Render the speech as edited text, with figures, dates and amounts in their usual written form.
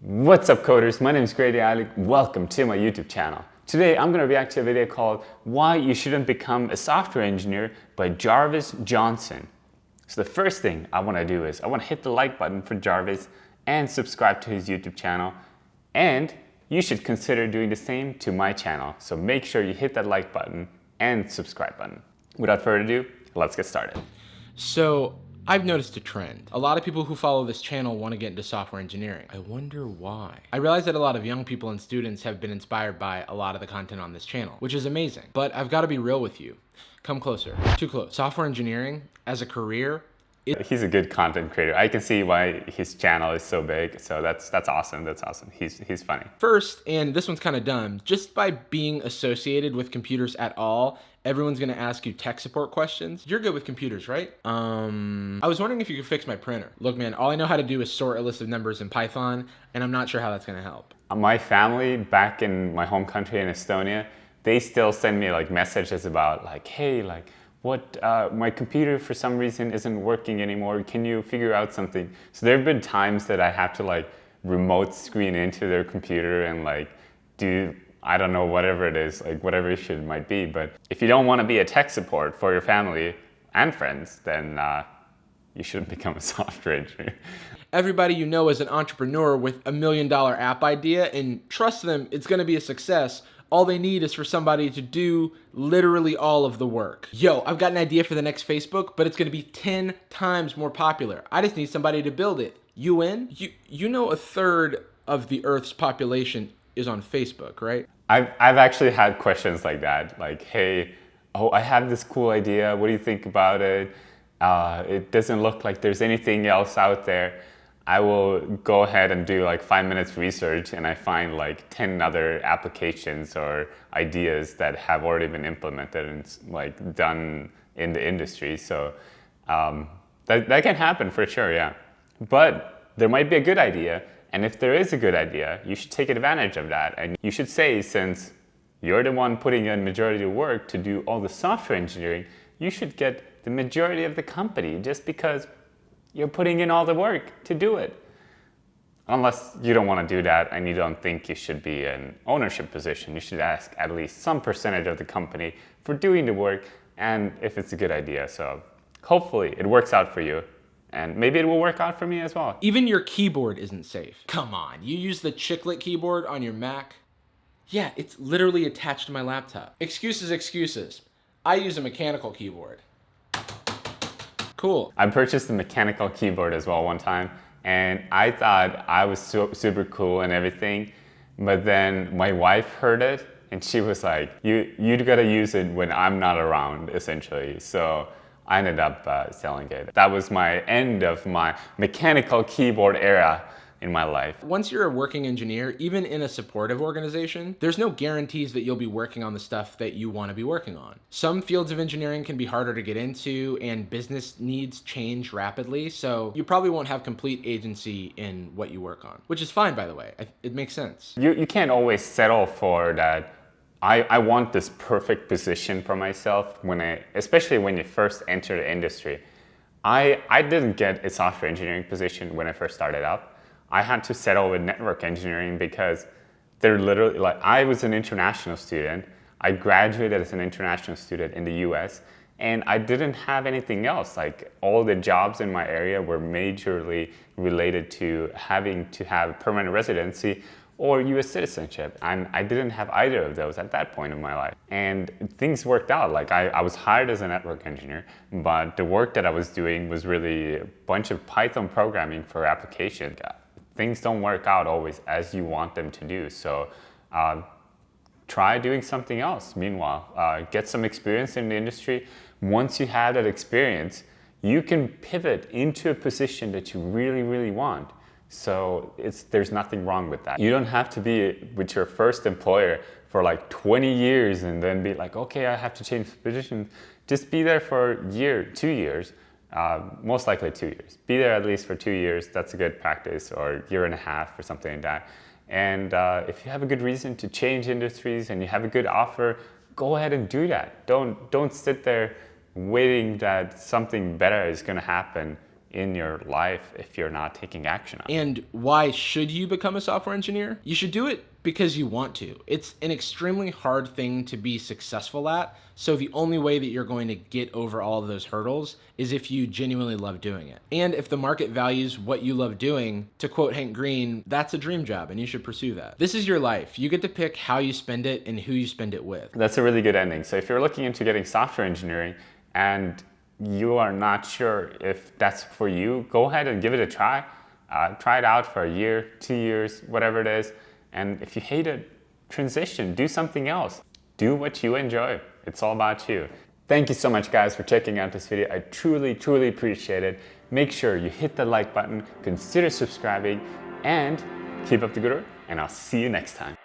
What's up coders, my name is Greidi Ajalik. Welcome to my YouTube channel. Today I'm going to react to a video called Why You Shouldn't Become a Software Engineer by Jarvis Johnson. So the first thing I want to do is I want to hit the like button for Jarvis and subscribe to his YouTube channel. And you should consider doing the same to my channel. So make sure you hit that like button and subscribe button. Without further ado, let's get started. So I've noticed a trend. A lot of people who follow this channel want to get into software engineering. I wonder why. I realize that a lot of young people and students have been inspired by a lot of the content on this channel, which is amazing. But I've got to be real with you. Come closer. Too close. Software engineering as a career, He's a good content creator. I can see why his channel is so big. So that's awesome. That's awesome. He's funny. First, and this one's kind of dumb, just by being associated with computers at all, everyone's gonna ask you tech support questions. You're good with computers, right? I was wondering if you could fix my printer. Look, man, all I know how to do is sort a list of numbers in Python, and I'm not sure how that's gonna help. My family back in my home country in Estonia, they still send me like messages about like, hey, like my computer for some reason isn't working anymore. Can you figure out something? So there have been times that I have to like remote screen into their computer and like do, I don't know, whatever it is, like whatever issue it might be. But if you don't want to be a tech support for your family and friends, then you shouldn't become a software engineer. Everybody you know is an entrepreneur with $1 million app idea, and trust them, it's gonna be a success. All they need is for somebody to do literally all of the work. Yo, I've got an idea for the next Facebook, but it's gonna be 10 times more popular. I just need somebody to build it. You in? You know a third of the Earth's population is on Facebook, right? I've actually had questions like that, like, hey, I have this cool idea. What do you think about it? It doesn't look like there's anything else out there. I will go ahead and do like 5 minutes research and I find like 10 other applications or ideas that have already been implemented and like done in the industry. So that can happen for sure, yeah. But there might be a good idea. And if there is a good idea, you should take advantage of that. And you should say, since you're the one putting in majority of work to do all the software engineering, you should get the majority of the company just because you're putting in all the work to do it. Unless you don't want to do that and you don't think you should be in ownership position, you should ask at least some percentage of the company for doing the work and if it's a good idea. So hopefully it works out for you. And maybe it will work out for me as well. Even your keyboard isn't safe. Come on, you use the chiclet keyboard on your Mac? Yeah, it's literally attached to my laptop. Excuses. I use a mechanical keyboard. Cool. I purchased a mechanical keyboard as well one time, and I thought I was super cool and everything, but then my wife heard it, and she was like, you gotta use it when I'm not around, essentially. So I ended up selling it. That was my end of my mechanical keyboard era in my life. Once you're a working engineer, even in a supportive organization, there's no guarantees that you'll be working on the stuff that you want to be working on. Some fields of engineering can be harder to get into and business needs change rapidly, so you probably won't have complete agency in what you work on, which is fine, by the way. It makes sense. You can't always settle for that. I want this perfect position for myself, especially when you first enter the industry. I didn't get a software engineering position when I first started out. I had to settle with network engineering because they're literally, like, I was an international student. I graduated as an international student in the US, and I didn't have anything else. Like, all the jobs in my area were majorly related to having to have permanent residency or US citizenship. And I didn't have either of those at that point in my life. And things worked out. Like, I was hired as a network engineer, but the work that I was doing was really a bunch of Python programming for applications. Things don't work out always as you want them to do. So try doing something else. Meanwhile, get some experience in the industry. Once you have that experience, you can pivot into a position that you really, really want. So there's nothing wrong with that. You don't have to be with your first employer for like 20 years and then be like, okay, I have to change position. Just be there for a year, 2 years. Most likely 2 years. Be there at least for 2 years. That's a good practice, or a year and a half or something like that. And if you have a good reason to change industries and you have a good offer, go ahead and do that. Don't sit there waiting that something better is going to happen in your life if you're not taking action on it. And why should you become a software engineer? You should do it because you want to. It's an extremely hard thing to be successful at. So the only way that you're going to get over all of those hurdles is if you genuinely love doing it. And if the market values what you love doing, to quote Hank Green, that's a dream job and you should pursue that. This is your life. You get to pick how you spend it and who you spend it with. That's a really good ending. So if you're looking into getting software engineering and you are not sure if that's for you, go ahead and give it a try. Try it out for a year, 2 years, whatever it is. And if you hate it, transition, do something else. Do what you enjoy. It's all about you. Thank you so much, guys, for checking out this video. I truly, truly appreciate it. Make sure you hit the like button, consider subscribing, and keep up the good work, and I'll see you next time.